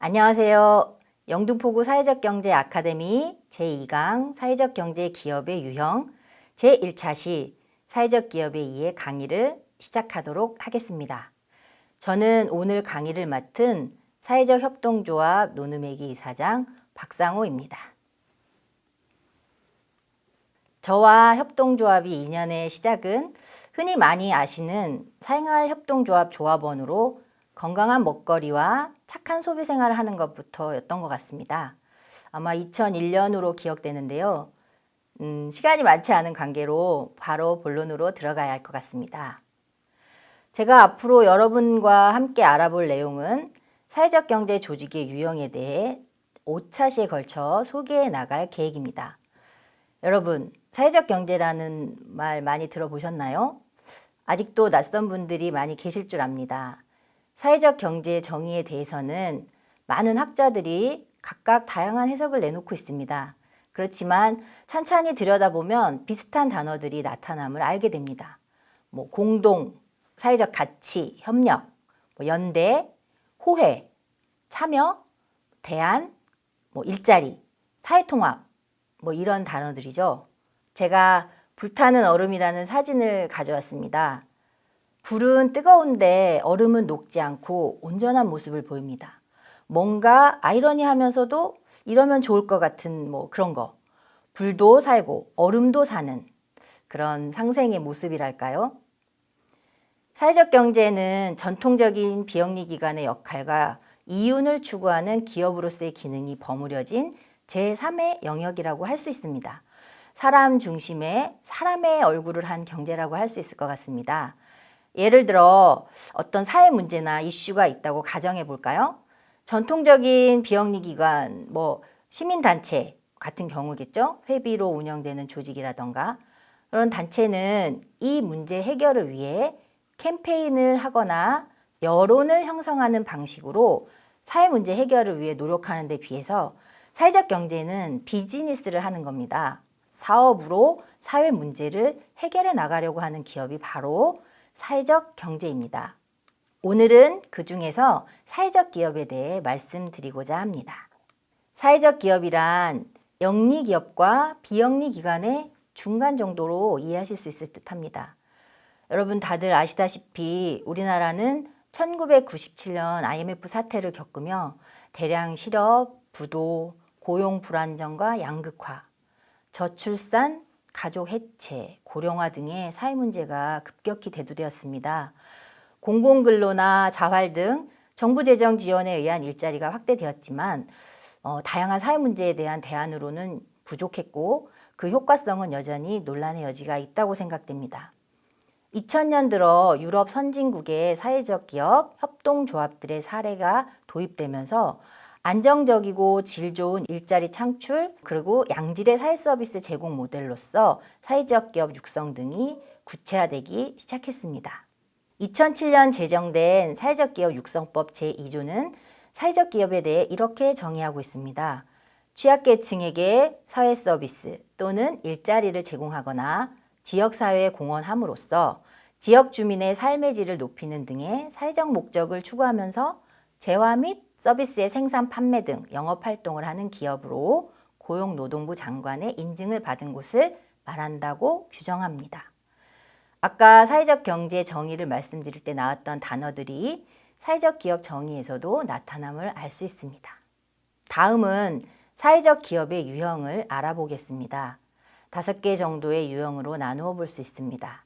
안녕하세요. 영등포구 사회적경제 아카데미 제2강 사회적 경제 기업의 유형 제1차 시 사회적 기업의 이해 강의를 시작하도록 하겠습니다. 저는 오늘 강의를 맡은 사회적 협동조합 노는매기 이사장 박상호입니다. 저와 협동조합이 인연의 시작은 흔히 많이 아시는 생활협동조합 조합원으로 건강한 먹거리와 착한 소비 생활을 하는 것부터였던 것 같습니다. 아마 2001년으로 기억되는데요. 시간이 많지 않은 관계로 바로 본론으로 들어가야 할 것 같습니다. 제가 앞으로 여러분과 함께 알아볼 내용은 사회적 경제 조직의 유형에 대해 5차 시에 걸쳐 소개해 나갈 계획입니다. 여러분, 사회적 경제라는 말 많이 들어보셨나요? 아직도 낯선 분들이 많이 계실 줄 압니다. 사회적 경제의 정의에 대해서는 많은 학자들이 각각 다양한 해석을 내놓고 있습니다. 그렇지만 찬찬히 들여다보면 비슷한 단어들이 나타남을 알게 됩니다. 공동, 사회적 가치, 협력, 연대, 호혜, 참여, 대안, 일자리, 사회통합, 이런 단어들이죠. 제가 불타는 얼음이라는 사진을 가져왔습니다. 불은 뜨거운데 얼음은 녹지 않고 온전한 모습을 보입니다. 뭔가 아이러니하면서도 이러면 좋을 것 같은 그런 거. 불도 살고 얼음도 사는 그런 상생의 모습이랄까요? 사회적 경제는 전통적인 비영리 기관의 역할과 이윤을 추구하는 기업으로서의 기능이 버무려진 제3의 영역이라고 할 수 있습니다. 사람 중심의 사람의 얼굴을 한 경제라고 할 수 있을 것 같습니다. 예를 들어 어떤 사회 문제나 이슈가 있다고 가정해 볼까요? 전통적인 비영리 기관, 시민단체 같은 경우겠죠? 회비로 운영되는 조직이라던가 그런 단체는 이 문제 해결을 위해 캠페인을 하거나 여론을 형성하는 방식으로 사회 문제 해결을 위해 노력하는 데 비해서 사회적 경제는 비즈니스를 하는 겁니다. 사업으로 사회 문제를 해결해 나가려고 하는 기업이 바로 사회적 경제입니다. 오늘은 그 중에서 사회적 기업에 대해 말씀드리고자 합니다. 사회적 기업이란 영리 기업과 비영리 기관의 중간 정도로 이해하실 수 있을 듯 합니다. 여러분 다들 아시다시피 우리나라는 1997년 IMF 사태를 겪으며 대량 실업, 부도, 고용 불안정과 양극화, 저출산, 가족 해체, 고령화 등의 사회 문제가 급격히 대두되었습니다. 공공근로나 자활 등 정부 재정 지원에 의한 일자리가 확대되었지만 다양한 사회 문제에 대한 대안으로는 부족했고 그 효과성은 여전히 논란의 여지가 있다고 생각됩니다. 2000년 들어 유럽 선진국의 사회적 기업, 협동조합들의 사례가 도입되면서 안정적이고 질 좋은 일자리 창출 그리고 양질의 사회 서비스 제공 모델로서 사회적 기업 육성 등이 구체화되기 시작했습니다. 2007년 제정된 사회적 기업 육성법 제2조는 사회적 기업에 대해 이렇게 정의하고 있습니다. 취약계층에게 사회 서비스 또는 일자리를 제공하거나 지역사회에 공헌함으로써 지역 주민의 삶의 질을 높이는 등의 사회적 목적을 추구하면서 재화 및 서비스의 생산, 판매 등 영업활동을 하는 기업으로 고용노동부 장관의 인증을 받은 곳을 말한다고 규정합니다. 아까 사회적 경제 정의를 말씀드릴 때 나왔던 단어들이 사회적 기업 정의에서도 나타남을 알 수 있습니다. 다음은 사회적 기업의 유형을 알아보겠습니다. 5개 정도의 유형으로 나누어 볼 수 있습니다.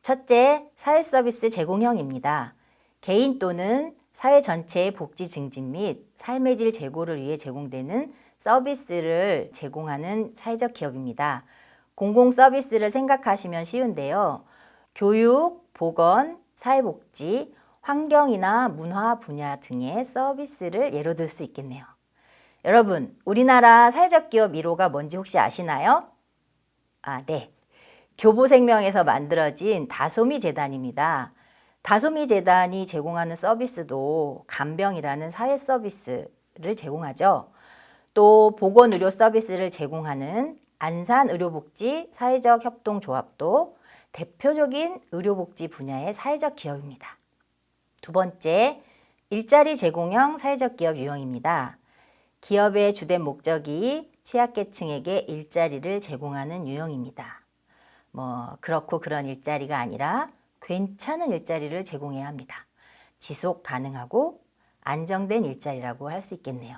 첫째, 사회 서비스 제공형입니다. 개인 또는 사회 전체의 복지 증진 및 삶의 질 제고를 위해 제공되는 서비스를 제공하는 사회적 기업입니다. 공공 서비스를 생각하시면 쉬운데요. 교육, 보건, 사회복지, 환경이나 문화 분야 등의 서비스를 예로 들 수 있겠네요. 여러분, 우리나라 사회적 기업 1호가 뭔지 혹시 아시나요? 네. 교보생명에서 만들어진 다솜이 재단입니다. 다솜이 재단이 제공하는 서비스도 간병이라는 사회 서비스를 제공하죠. 또 보건의료 서비스를 제공하는 안산의료복지 사회적 협동조합도 대표적인 의료복지 분야의 사회적 기업입니다. 두 번째, 일자리 제공형 사회적 기업 유형입니다. 기업의 주된 목적이 취약계층에게 일자리를 제공하는 유형입니다. 그렇고 그런 일자리가 아니라 괜찮은 일자리를 제공해야 합니다. 지속 가능하고 안정된 일자리라고 할 수 있겠네요.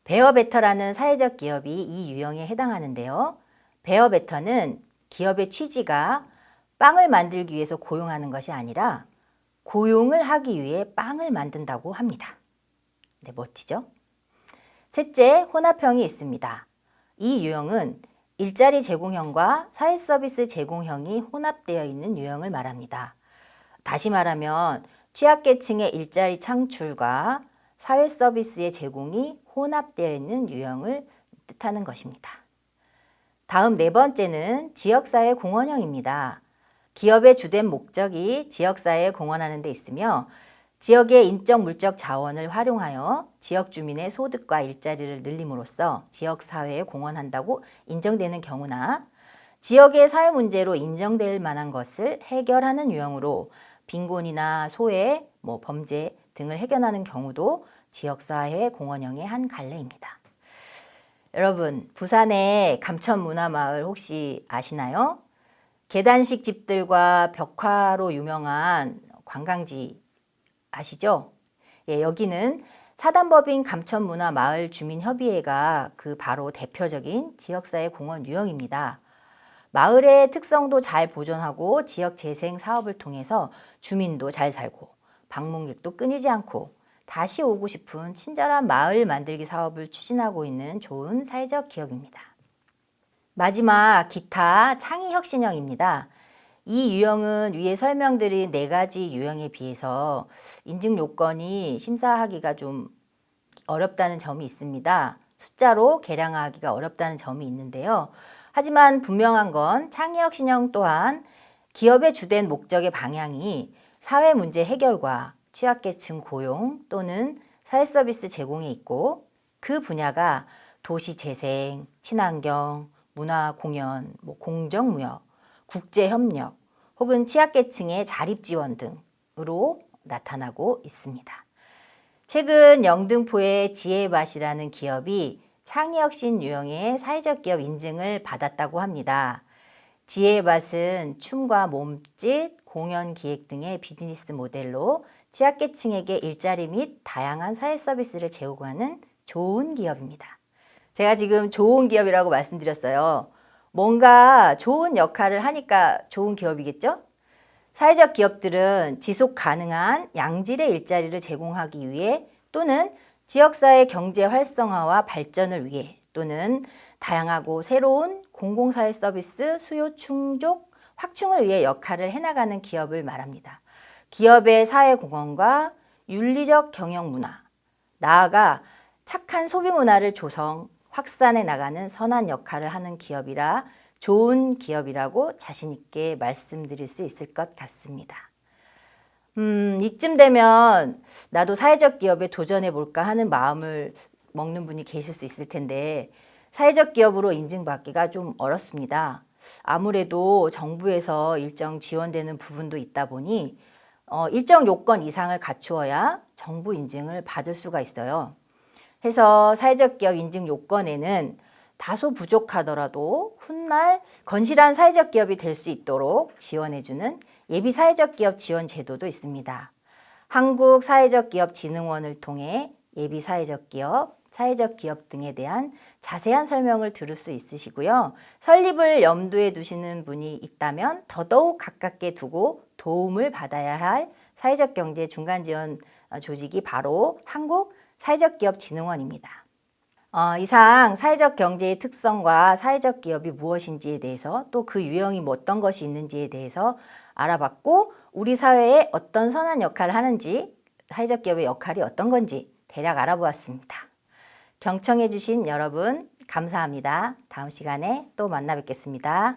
베어베터라는 사회적 기업이 이 유형에 해당하는데요. 베어베터는 기업의 취지가 빵을 만들기 위해서 고용하는 것이 아니라 고용을 하기 위해 빵을 만든다고 합니다. 네, 멋지죠? 셋째, 혼합형이 있습니다. 이 유형은 일자리 제공형과 사회 서비스 제공형이 혼합되어 있는 유형을 말합니다. 다시 말하면 취약계층의 일자리 창출과 사회 서비스의 제공이 혼합되어 있는 유형을 뜻하는 것입니다. 다음 네 번째는 지역사회 공헌형입니다. 기업의 주된 목적이 지역사회에 공헌하는 데 있으며 지역의 인적 물적 자원을 활용하여 지역 주민의 소득과 일자리를 늘림으로써 지역사회에 공헌한다고 인정되는 경우나 지역의 사회 문제로 인정될 만한 것을 해결하는 유형으로 빈곤이나 소외, 범죄 등을 해결하는 경우도 지역사회 공헌형의 한 갈래입니다. 여러분, 부산의 감천문화마을 혹시 아시나요? 계단식 집들과 벽화로 유명한 관광지 아시죠? 예, 여기는 사단법인 감천문화마을주민협의회가 그 바로 대표적인 지역사회 공헌 유형입니다. 마을의 특성도 잘 보존하고 지역 재생 사업을 통해서 주민도 잘 살고 방문객도 끊이지 않고 다시 오고 싶은 친절한 마을 만들기 사업을 추진하고 있는 좋은 사회적 기업입니다. 마지막 기타 창의혁신형입니다. 이 유형은 위에 설명드린 네 가지 유형에 비해서 인증 요건이 심사하기가 좀 어렵다는 점이 있습니다. 숫자로 계량하기가 어렵다는 점이 있는데요. 하지만 분명한 건 창의혁신형 또한 기업의 주된 목적의 방향이 사회 문제 해결과 취약계층 고용 또는 사회 서비스 제공에 있고 그 분야가 도시 재생, 친환경, 문화 공연, 공정무역, 국제협력 혹은 취약계층의 자립지원 등으로 나타나고 있습니다. 최근 영등포의 지혜밭이라는 기업이 창의혁신 유형의 사회적 기업 인증을 받았다고 합니다. 지혜밭은 춤과 몸짓, 공연 기획 등의 비즈니스 모델로 취약계층에게 일자리 및 다양한 사회 서비스를 제공하는 좋은 기업입니다. 제가 지금 좋은 기업이라고 말씀드렸어요. 뭔가 좋은 역할을 하니까 좋은 기업이겠죠? 사회적 기업들은 지속 가능한 양질의 일자리를 제공하기 위해 또는 지역사회 경제 활성화와 발전을 위해 또는 다양하고 새로운 공공사회 서비스 수요 충족, 확충을 위해 역할을 해나가는 기업을 말합니다. 기업의 사회 공헌과 윤리적 경영 문화, 나아가 착한 소비 문화를 조성, 확산해 나가는 선한 역할을 하는 기업이라 좋은 기업이라고 자신 있게 말씀드릴 수 있을 것 같습니다. 이쯤 되면 나도 사회적 기업에 도전해 볼까 하는 마음을 먹는 분이 계실 수 있을 텐데 사회적 기업으로 인증받기가 좀 어렵습니다. 아무래도 정부에서 일정 지원되는 부분도 있다 보니 일정 요건 이상을 갖추어야 정부 인증을 받을 수가 있어요. 해서 사회적 기업 인증 요건에는 다소 부족하더라도 훗날 건실한 사회적 기업이 될 수 있도록 지원해주는 예비 사회적 기업 지원 제도도 있습니다. 한국사회적기업진흥원을 통해 예비 사회적 기업, 사회적 기업 등에 대한 자세한 설명을 들을 수 있으시고요. 설립을 염두에 두시는 분이 있다면 더더욱 가깝게 두고 도움을 받아야 할 사회적 경제 중간 지원 조직이 바로 한국사회적기업진흥원입니다. 이상 사회적 경제의 특성과 사회적 기업이 무엇인지에 대해서 또 그 유형이 어떤 것이 있는지에 대해서 알아봤고 우리 사회에 어떤 선한 역할을 하는지 사회적 기업의 역할이 어떤 건지 대략 알아보았습니다. 경청해 주신 여러분 감사합니다. 다음 시간에 또 만나 뵙겠습니다.